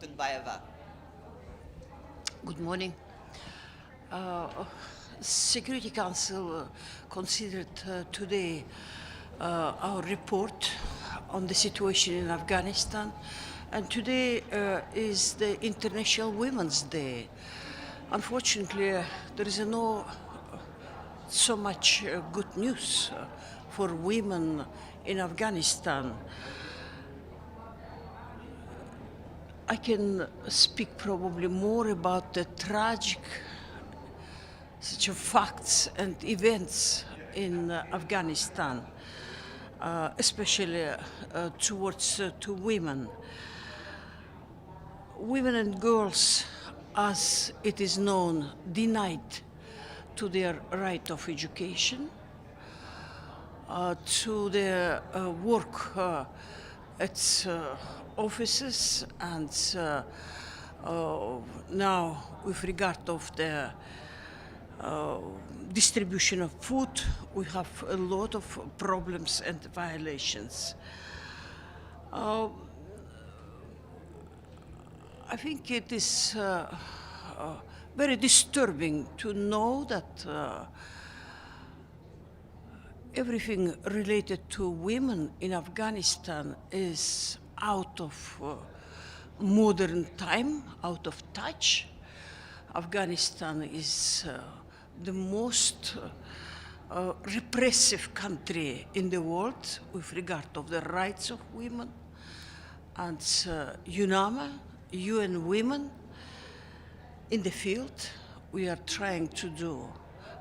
Otunbayeva. Good morning. Security Council considered today our report on the situation in Afghanistan, and today is the International Women's Day. Unfortunately, there is no so much good news for women in Afghanistan. I can speak probably more about the tragic such facts and events in Afghanistan, especially towards to women. Women and girls, as it is known, denied to their right of education, to their work at offices, and now with regard of the distribution of food, we have a lot of problems and violations. I think it is very disturbing to know that everything related to women in Afghanistan is out of modern time, out of touch. Afghanistan is the most repressive country in the world with regard of the rights of women. And UNAMA, UN Women, in the field, we are trying to do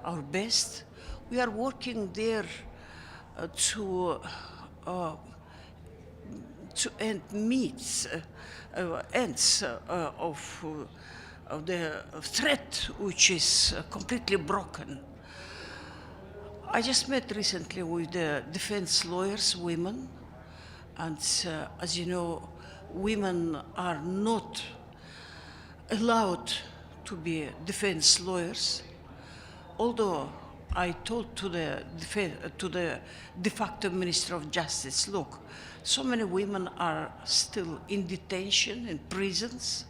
our best. We are working there to end ends of the threat, which is completely broken. I just met recently with the defense lawyers, women, and as you know, women are not allowed to be defense lawyers, although I told to the de facto Minister of Justice, look, so many women are still in detention, in prisons,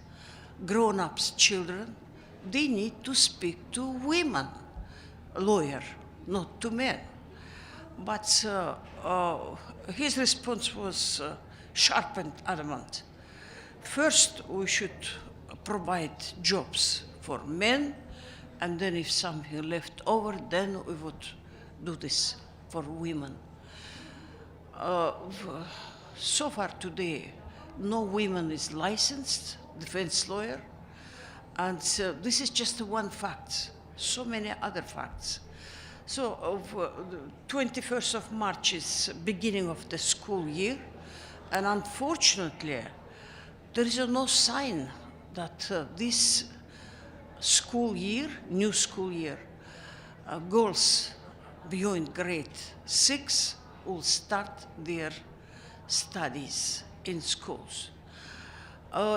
grown-ups, children. They need to speak to women, lawyer, not to men. But his response was sharp and adamant. First, we should provide jobs for men, and then if something left over, then we would do this for women. So far today, no woman is licensed defense lawyer, and this is just one fact, so many other facts. So the 21st of March is beginning of the school year, and unfortunately, there is no sign that this school year, new school year, girls beyond grade 6 will start their studies in schools.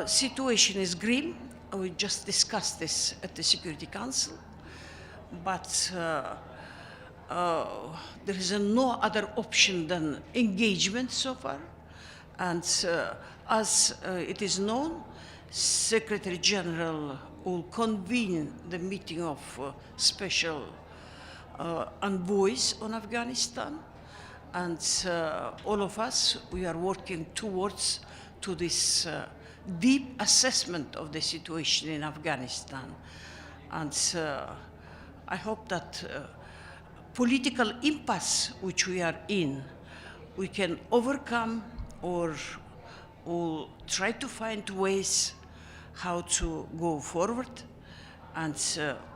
Situation is grim. We just discussed this at the Security Council, but there is no other option than engagement so far. And as it is known, Secretary General will convene the meeting of special envoys on Afghanistan, and all of us, we are working towards to this deep assessment of the situation in Afghanistan. And I hope that political impasse which we are in, we can overcome, or try to find ways how to go forward, and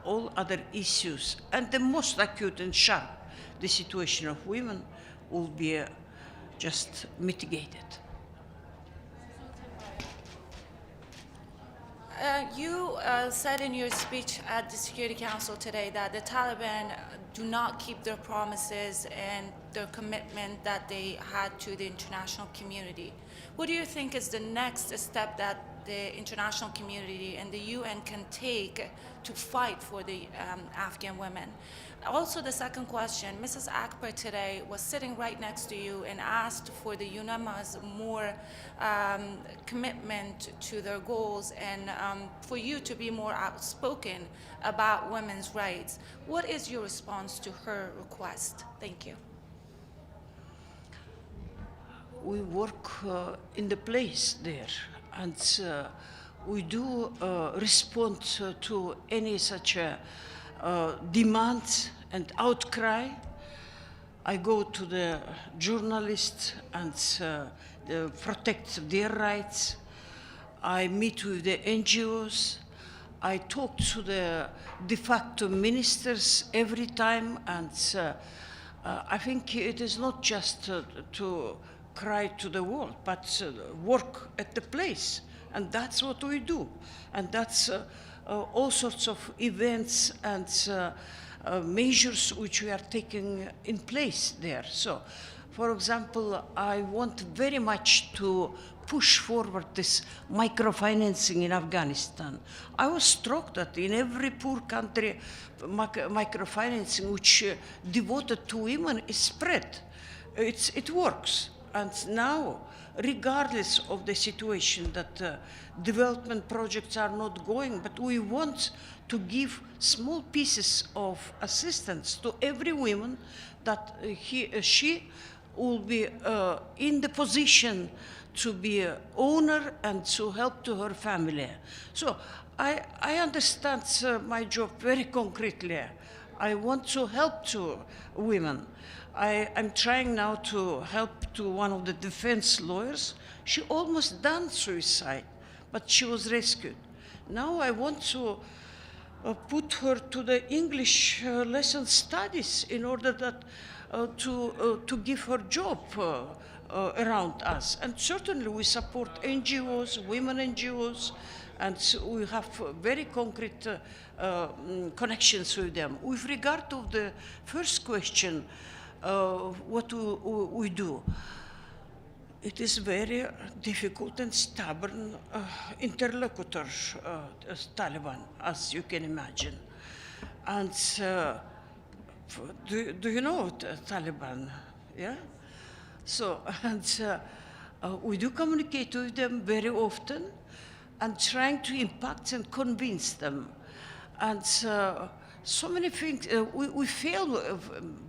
all other issues, and the most acute and sharp, the situation of women, will be just mitigated. You said in your speech at the Security Council today that the Taliban do not keep their promises and their commitment that they had to the international community. What do you think is the next step that the international community and the UN can take to fight for the Afghan women? Also, the second question, Mrs. Akbar today was sitting right next to you and asked for the UNAMA's more commitment to their goals and for you to be more outspoken about women's rights. What is your response to her request? Thank you. We work in the place there, and we do respond to any such demand and outcry. I go to the journalists and protect their rights. I meet with the NGOs. I talk to the de facto ministers every time, and I think it is not just to cry to the world, but work at the place. And that's what we do. And that's all sorts of events and measures which we are taking in place there. So, for example, I want very much to push forward this microfinancing in Afghanistan. I was struck that in every poor country, microfinancing which devoted to women is spread. It works. And now, regardless of the situation that development projects are not going, but we want to give small pieces of assistance to every woman that she will be in the position to be an owner and to help to her family. So I understand my job very concretely. I want to help to women. I'm trying now to help to one of the defense lawyers. She almost done suicide, but she was rescued. Now I want to put her to the English lesson studies in order that to give her job around us. And certainly we support NGOs, women NGOs, and we have very concrete connections with them. With regard to the first question, what we do, it is very difficult and stubborn interlocutor, Taliban, as you can imagine. And do you know Taliban? Yeah? So, and we do communicate with them very often and trying to impact and convince them. And so many things, we fail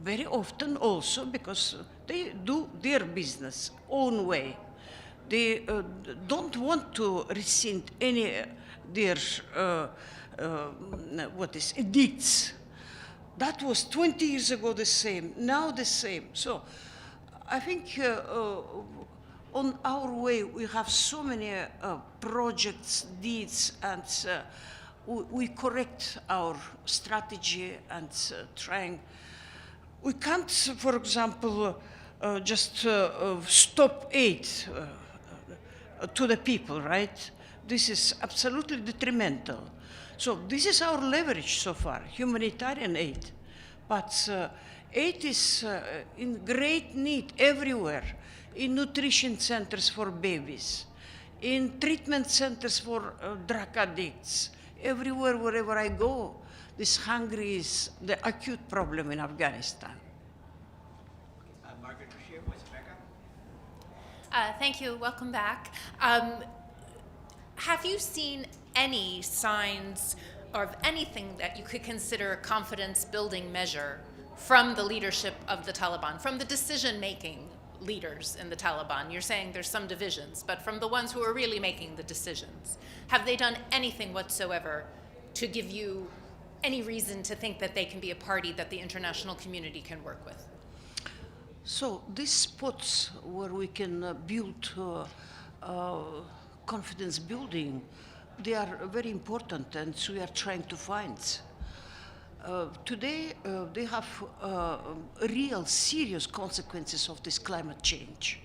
very often also because they do their business own way. They don't want to rescind any their edicts. That was 20 years ago the same, now the same. So I think on our way we have so many projects, deeds, and we correct our strategy and trying. We can't, for example, just stop aid to the people, right? This is absolutely detrimental. So this is our leverage so far, humanitarian aid. But aid is in great need everywhere, in nutrition centers for babies, in treatment centers for drug addicts. Everywhere, wherever I go, this hunger is the acute problem in Afghanistan. Margaret Bashir, Voice of America. Thank you. Welcome back. Have you seen any signs of anything that you could consider a confidence-building measure from the leadership of the Taliban, from the decision-making leaders in the Taliban? You're saying there's some divisions, but from the ones who are really making the decisions, have they done anything whatsoever to give you any reason to think that they can be a party that the international community can work with? So these spots where we can build confidence building, they are very important, and we are trying to find. Today, they have real serious consequences of this climate change.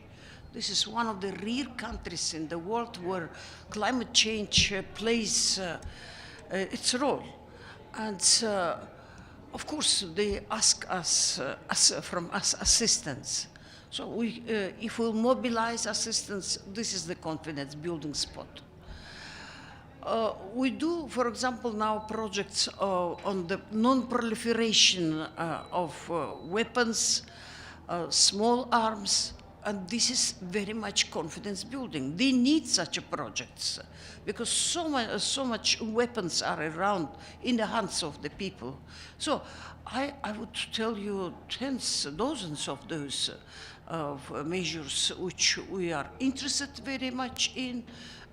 This is one of the rare countries in the world where climate change plays its role. And of course, they ask us, from us assistance. So if we mobilize assistance, this is the confidence building spot. We do, for example, now projects on the non-proliferation of weapons, small arms, and this is very much confidence building. They need such projects because so much weapons are around in the hands of the people. So I would tell you tens, dozens of those measures which we are interested very much in,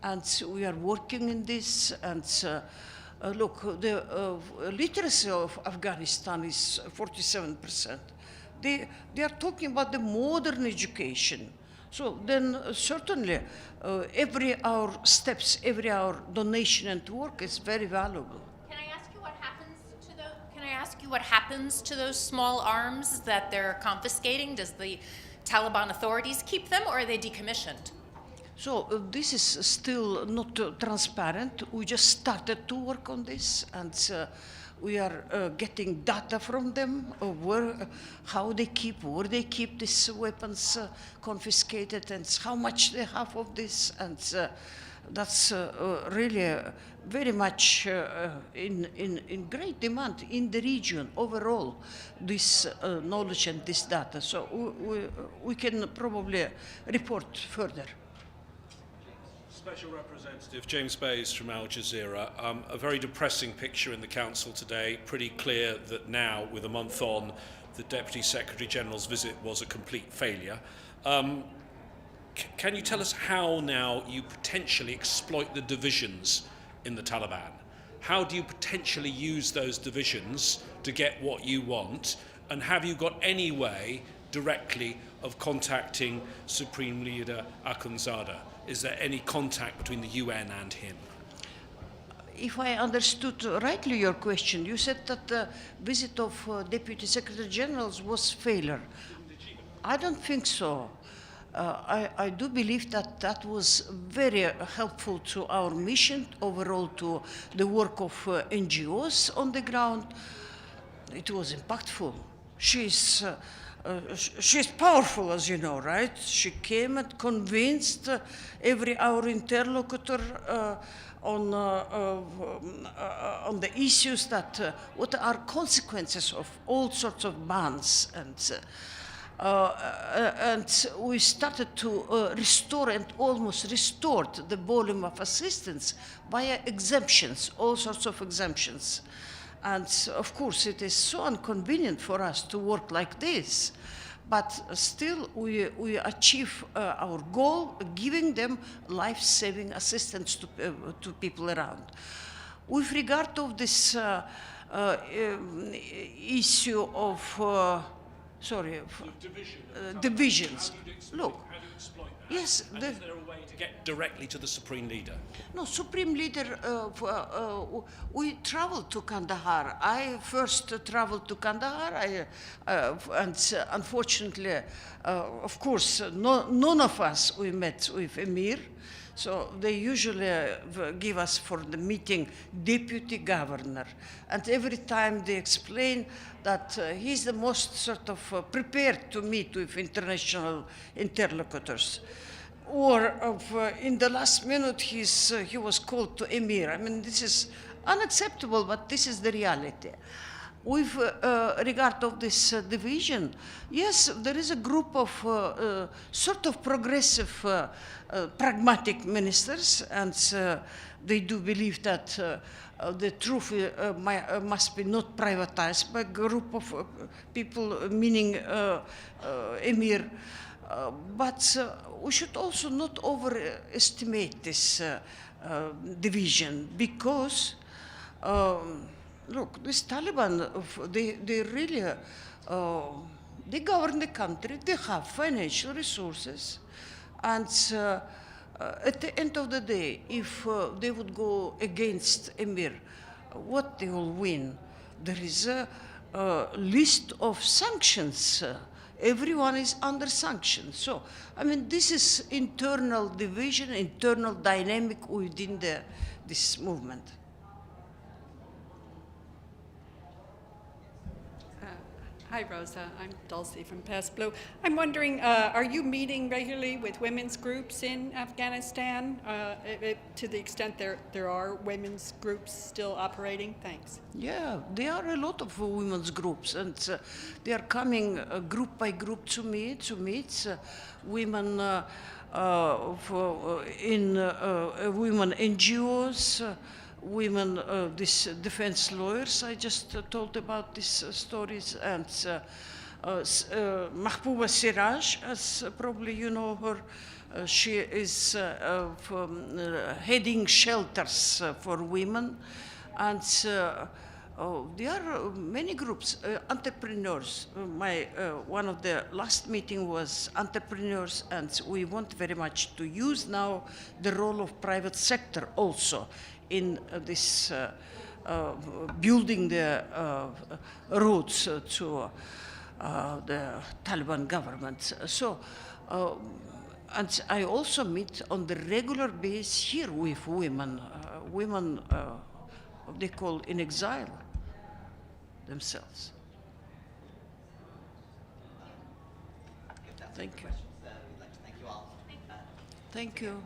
and we are working in this. And look, the literacy of Afghanistan is 47%. They are talking about the modern education. So then certainly every hour steps, every hour donation and work is very valuable. Can I ask you what happens to those? Can I ask you what happens to those small arms that they're confiscating? Does the Taliban authorities keep them, or are they decommissioned? So this is still not transparent. We just started to work on this, and we are getting data from them, how they keep, where they keep these weapons confiscated, and how much they have of this, and that's really very much in great demand in the region overall, this knowledge and this data. So we can probably report further. Special Representative James Bays from Al Jazeera. A very depressing picture in the Council today. Pretty clear that now, with a month on, the Deputy Secretary General's visit was a complete failure. Can you tell us how now you potentially exploit the divisions in the Taliban? How do you potentially use those divisions to get what you want? And have you got any way directly of contacting Supreme Leader Akhundzada? Is there any contact between the UN and him? If I understood rightly your question, you said that the visit of Deputy Secretary Generals was failure. I don't think so. I do believe that that was very helpful to our mission, overall to the work of NGOs on the ground. It was impactful. She's powerful, as you know, right? She came and convinced every our interlocutor on the issues that what are consequences of all sorts of bans, and we started to restore and almost restored the volume of assistance via exemptions, all sorts of exemptions. And of course, it is so inconvenient for us to work like this, but still we achieve our goal, giving them life-saving assistance to people around. With regard to this issue of, divisions, look, yes. And is there a way to get directly to the Supreme Leader? No, Supreme Leader, we traveled to Kandahar. I first traveled to Kandahar, and unfortunately, of course, none of us we met with Emir. So they usually give us for the meeting deputy governor. And every time they explain that he's the most sort of prepared to meet with international interlocutors. Or in the last minute, he was called to Emir. I mean, this is unacceptable, but this is the reality. With regard of this division, yes, there is a group of sort of progressive, pragmatic ministers, and they do believe that the truth must be not privatized by a group of people, meaning Emir. But we should also not overestimate this division, because look, this Taliban, they really, they govern the country, they have financial resources, and at the end of the day, if they would go against Emir, what they will win? There is a list of sanctions. Everyone is under sanctions. So, I mean, this is internal division, internal dynamic within this movement. Hi, Rosa. I'm Dulcie from Past Blue. I'm wondering, are you meeting regularly with women's groups in Afghanistan? To the extent there are women's groups still operating? Thanks. Yeah, there are a lot of women's groups, and they are coming group by group to meet. Women women NGOs, women this defense lawyers. I just told about these stories, and Mahbouba Siraj, as probably you know her. She is heading shelters for women, and there are many groups, entrepreneurs. One of the last meeting was entrepreneurs, and we want very much to use now the role of private sector also in this building the routes to the Taliban government. So. And I also meet on the regular basis here with women, they call in exile themselves. Thank you. We'd like to thank you all. Thank you.